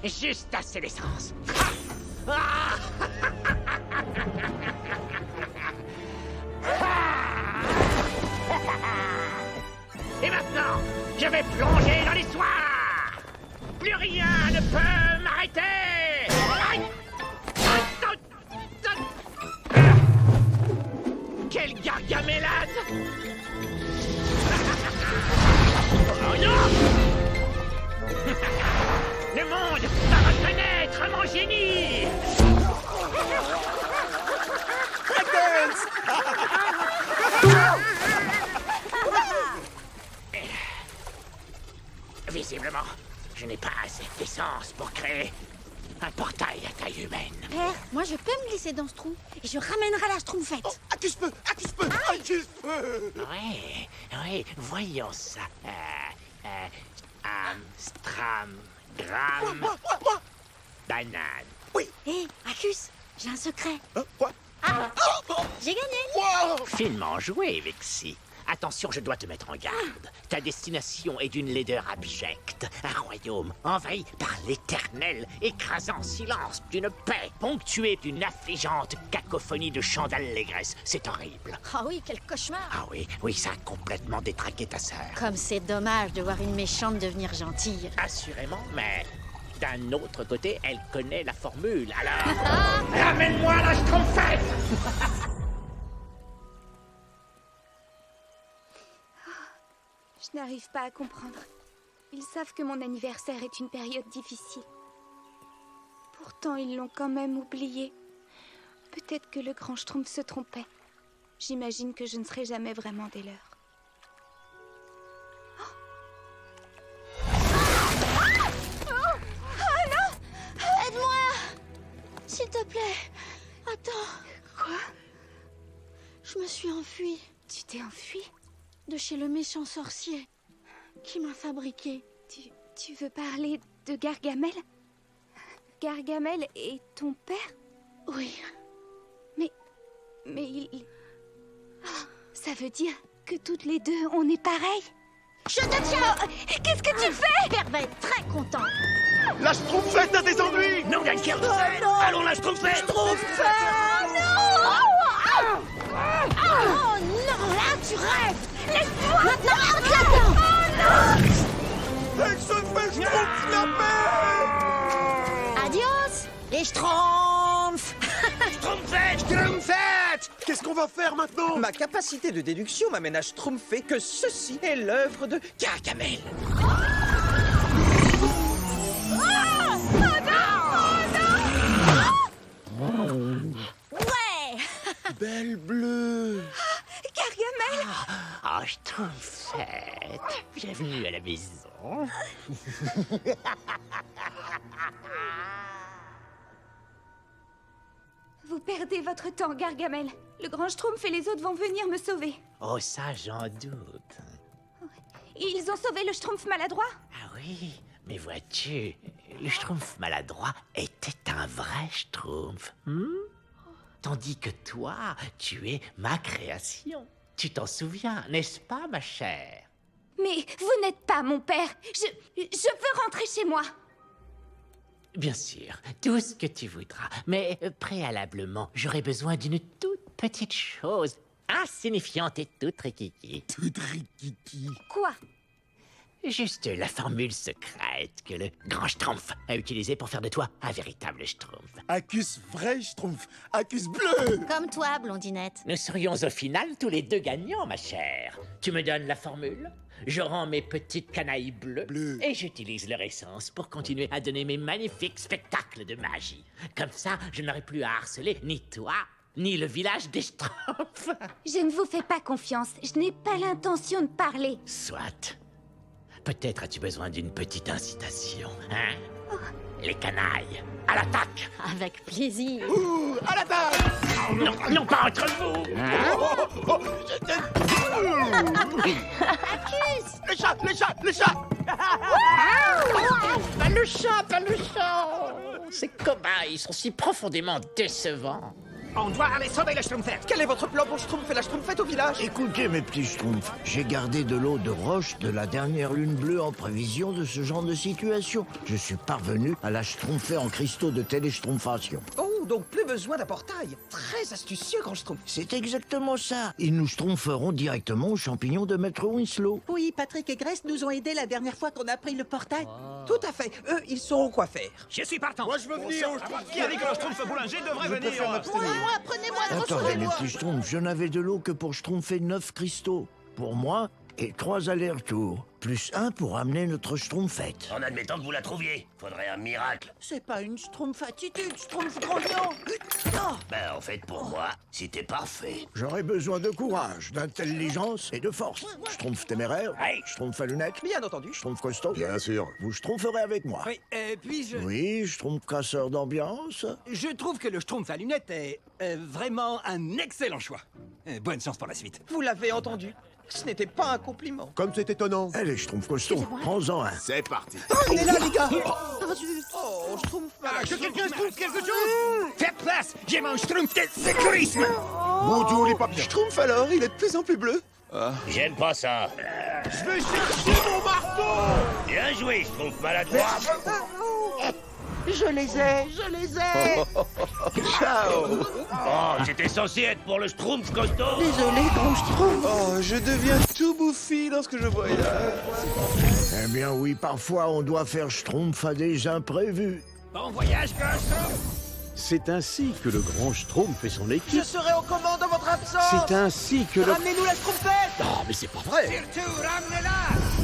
Juste assez d'essence. Et maintenant, je vais plonger dans l'histoire. Plus rien ne peut m'arrêter. Quelle gargamellade! Oh non! Le monde va reconnaître mon génie! Visiblement, je n'ai pas assez d'essence pour créer un portail à taille humaine. Père, moi je peux me glisser dans ce trou et je ramènerai la schtroumpfette. Oh, accuse-peu, accuse-peu, accuse-peu. Oui, voyons ça. Amstram, gramme, Moi. banane. Oui. Hé, Accus, j'ai un secret. Quoi? J'ai gagné. Wow. Finement joué, Vexi. Attention, je dois te mettre en garde. Ta destination est d'une laideur abjecte. Un royaume envahi par l'éternel, écrasant silence d'une paix, ponctuée d'une affligeante cacophonie de chants d'allégresse. C'est horrible. Ah oui, quel cauchemar. Ah oui, ça a complètement détraqué ta sœur. Comme c'est dommage de voir une méchante devenir gentille. Assurément, mais d'un autre côté, elle connaît la formule. Alors, ramène-moi la schtroumpfette! Je n'arrive pas à comprendre. Ils savent que mon anniversaire est une période difficile. Pourtant, ils l'ont quand même oublié. Peut-être que le grand Schtroumpf se trompait. J'imagine que je ne serai jamais vraiment des leurs. Aide-moi, s'il te plaît. Attends. Quoi? Je me suis enfuie Tu t'es enfui? de chez le méchant sorcier qui m'a fabriquée. Tu veux parler de Gargamel? Gargamel est ton père? Oui. Mais il... Ça veut dire que toutes les deux, on est pareils? Je te tiens. Qu'est-ce que tu fais? Père va être très content. La schtroumpfette a des ennuis. Non, d'un kérosène! Allons la schtroumpfette! Oh non, là tu rêves. Laisse-moi. Maintenant, ôte-la-dent. Elle se fait schtroumpfnapper. Adios, les schtroumpfs. Schtroumpfette! Qu'est-ce qu'on va faire maintenant? Ma capacité de déduction m'amène à schtroumpfer que ceci est l'œuvre de Gargamel. Ouais. Belle bleue. Gargamel! Oh, Schtroumpfette! Bienvenue à la maison. Vous perdez votre temps, Gargamel. Le grand Schtroumpf et les autres vont venir me sauver. Oh, ça, j'en doute. Ils ont sauvé le Schtroumpf maladroit? Ah oui, mais vois-tu, le Schtroumpf maladroit était un vrai Schtroumpf. Tandis que toi, tu es ma création. Tu t'en souviens, n'est-ce pas, ma chère? Mais vous n'êtes pas mon père. Je veux rentrer chez moi. Bien sûr, tout ce que tu voudras. Mais préalablement, j'aurais besoin d'une toute petite chose, insignifiante et toute rikiki. Toute rikiki. Quoi? Juste la formule secrète que le grand Schtroumpf a utilisée pour faire de toi un véritable Schtroumpf. Accuse vrai schtroumpf. Accuse bleu. Comme toi, blondinette. Nous serions au final tous les deux gagnants, ma chère. Tu me donnes la formule, je rends mes petites canailles bleues, et j'utilise leur essence pour continuer à donner mes magnifiques spectacles de magie. Comme ça, je n'aurai plus à harceler ni toi, ni le village des Schtroumpfs. Je ne vous fais pas confiance. Je n'ai pas l'intention de parler. Soit. Peut-être as-tu besoin d'une petite incitation, hein? Les canailles, à l'attaque! Avec plaisir. Ouh, à la table. Non, non pas entre vous! Les chats. Pas le chat! Ces cobayes sont si profondément décevants. On doit aller sauver le Schtroumpfette. Quel est votre plan pour Schtroumpf et la Schtroumpfette au village? Écoutez, mes petits schtroumpfs, j'ai gardé de l'eau de roche de la dernière lune bleue en prévision de ce genre de situation. Je suis parvenu à la schtroumpfer en cristaux de téléschtroumpfation. Oh, donc plus besoin d'un portail. Très astucieux, grand Schtroumpf. C'est exactement ça. Ils nous schtroumpferont directement aux champignons de Maître Winslow. Oui, Patrick et Grace nous ont aidés la dernière fois qu'on a pris le portail. Tout à fait. Eux, ils sauront quoi faire. Je suis partant. Moi, je veux venir. Qui a dit que le Schtroumpf boulanger devrait venir? Moi, prenez-moi, Attendez, mes petits schtroumpfs, je n'avais de l'eau que pour schtroumpfer 9 cristaux. Pour moi, et 3 allers-retours. Plus 1 pour amener notre schtroumpfette. En admettant que vous la trouviez, faudrait un miracle. C'est pas une schtroumpf-attitude, schtroumpf grognon. Oh, Ben, en fait, pour moi, c'était parfait. J'aurais besoin de courage, d'intelligence et de force. Schtroumpf téméraire, schtroumpf à lunettes, Bien entendu. schtroumpf costaud. Bien sûr. Vous schtroumpferez avec moi. Oui, puis Oui, schtroumpf casseur d'ambiance. je trouve que le Schtroumpf à lunettes est vraiment un excellent choix. Bonne chance pour la suite. Vous l'avez entendu. Ce n'était pas un compliment. Comme c'est étonnant. Allez, schtroumpf costaud, prends-en un. C'est parti. Il est là, les gars. Oh, Schtroumpf malade. Que quelqu'un trouve quelque chose? Faites place, j'ai mon Schtroumpf de sécurisme. Mon Dieu, les papiers. Schtroumpf alors, il est de plus en plus bleu. J'aime pas ça. Je vais chercher mon marteau. Bien joué, Schtroumpf maladroit. je les ai. Ciao. Oh, c'était censé être pour le Schtroumpf costaud. Désolé, grand Schtroumpf. Oh, je deviens tout bouffi lorsque je voyage. Eh bien oui, parfois on doit faire schtroumpf à des imprévus. Bon voyage, Schtroumpf. C'est ainsi que le grand Schtroumpf et son Je équipe. serai aux commandes en votre absence. C'est ainsi que le... Ramenez-nous la Schtroumpfette. Oh, mais c'est pas vrai. Surtout, ramenez-la.